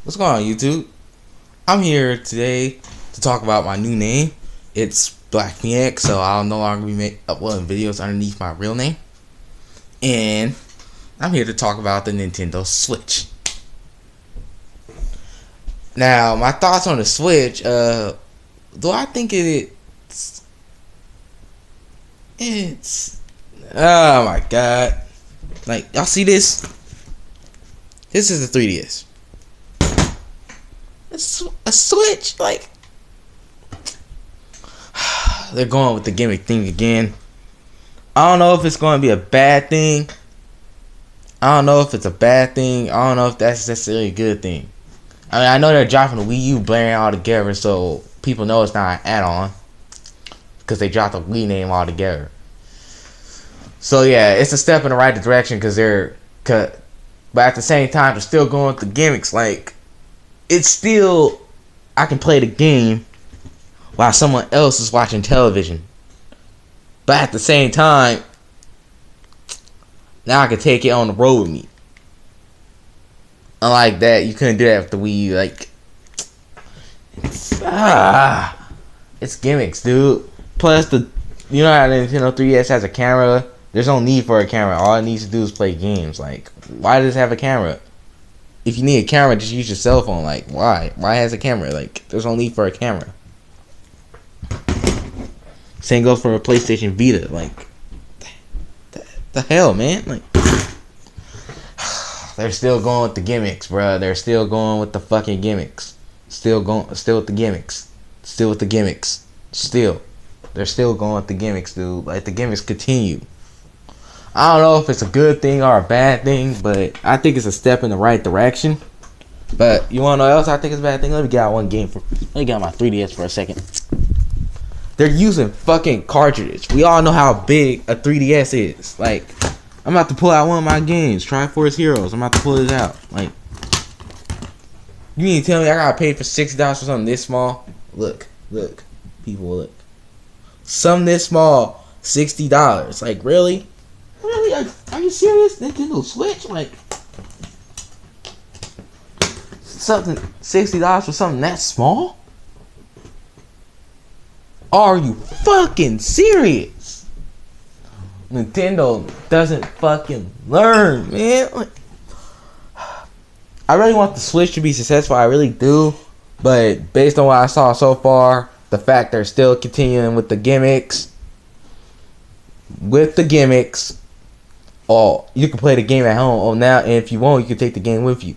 What's going on, YouTube? I'm here today to talk about my new name. It's Black Phoenix, so I'll no longer be uploading videos underneath my real name. And I'm here to talk about the Nintendo Switch. Now, my thoughts on the Switch, do I think it's oh my god. Like, y'all see this? This is the 3DS. A Switch, like, they're going with the gimmick thing again. I don't know if it's going to be a bad thing. I don't know if it's a bad thing. I don't know if that's necessarily a good thing. I mean, I know they're dropping the Wii U blaring all together, so people know it's not an add-on because they dropped the Wii name all together. So yeah, it's a step in the right direction but at the same time, they're still going with the gimmicks. Like, it's still, I can play the game while someone else is watching television. But at the same time, now I can take it on the road with me. Unlike that, you couldn't do that with the Wii U. Like, it's gimmicks, dude. Plus, you know how the Nintendo 3DS has a camera? There's no need for a camera. All it needs to do is play games. Like, why does it have a camera? If you need a camera, just use your cell phone. Like, why? Why has a camera? Like, there's no need for a camera. Same goes for a PlayStation Vita. Like, the hell, man? Like, they're still going with the gimmicks, bro. They're still going with the fucking gimmicks. Still with the gimmicks. Still with the gimmicks. They're still going with the gimmicks, dude. Like, the gimmicks continue. I don't know if it's a good thing or a bad thing, but I think it's a step in the right direction. But you wanna know what else I think is a bad thing? Let me get out one game let me get out my 3DS for a second. They're using fucking cartridges. We all know how big a 3DS is. Like, I'm about to pull out one of my games, Triforce Heroes. I'm about to pull this out. Like, you mean to tell me I gotta pay for $60 for something this small? Look, people, look. Something this small, $60. Like, really? Really? Are you serious? Nintendo Switch? Like, something $60 for something that small? Are you fucking serious? Nintendo doesn't fucking learn, man. Like, I really want the Switch to be successful. I really do. But based on what I saw so far, the fact they're still continuing with the gimmicks. Oh, you can play the game at home. Oh, now, and if you want, you can take the game with you.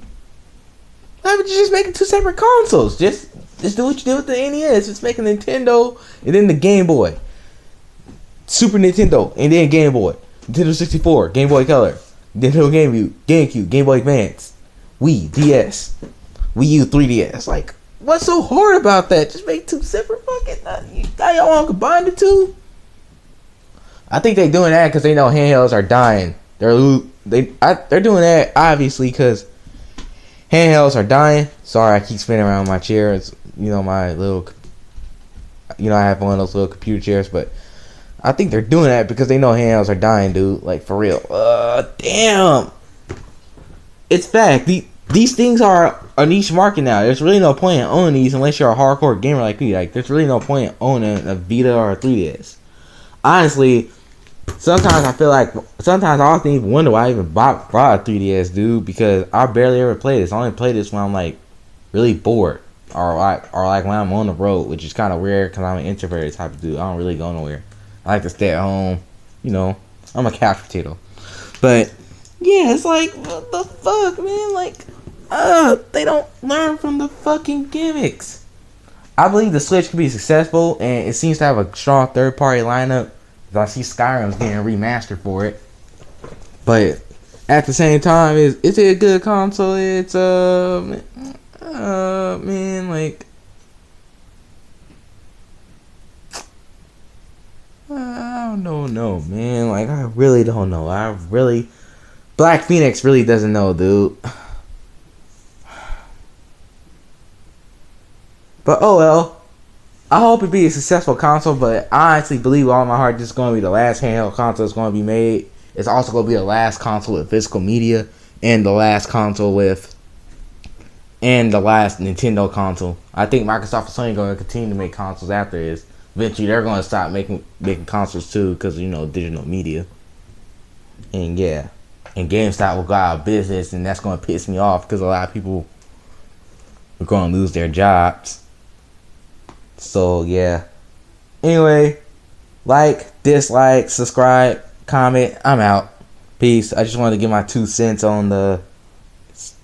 Why would you just make it two separate consoles? Just do what you did with the NES. Just make a Nintendo and then the Game Boy. Super Nintendo and then Game Boy. Nintendo 64, Game Boy Color, Nintendo GameCube, Game Boy Advance, Wii, DS, Wii U, 3DS. Like, what's so hard about that? Just make two separate fucking. Y'all want to combine the two? I think they're doing that because they know handhelds are dying. They're doing that obviously because handhelds are dying. Sorry, I keep spinning around my chair. It's, my little. I have one of those little computer chairs, but I think they're doing that because they know handhelds are dying, dude. Like, for real. Damn. It's fact. These things are a niche market now. There's really no point in owning these unless you're a hardcore gamer like me. Like, there's really no point in owning a Vita or a 3DS. Honestly, sometimes I often even wonder why I even bought a 3DS, dude, because I barely ever play this. I only play this when I'm, like, really bored. Or like when I'm on the road, which is kind of weird because I'm an introverted type of dude. I don't really go nowhere. I like to stay at home. I'm a couch potato. But yeah, it's like, what the fuck, man? Like, they don't learn from the fucking gimmicks. I believe the Switch could be successful, and it seems to have a strong third-party lineup. I see Skyrim's getting remastered for it. But at the same time, is it a good console? It's man, like, I don't know, man. Like, I really don't know. Black Phoenix really doesn't know, dude. But oh well. I hope it be a successful console, but I honestly believe with all my heart this is going to be the last handheld console that's going to be made. It's also going to be the last console with physical media and the last console with and the last Nintendo console. I think Microsoft and Sony going to continue to make consoles after this. Eventually, they're going to stop making consoles too, because digital media. And yeah, and GameStop will go out of business, and that's going to piss me off because a lot of people are going to lose their jobs. So yeah. Anyway, like, dislike, subscribe, comment. I'm out. Peace. I just wanted to give my 2 cents on the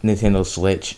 Nintendo Switch.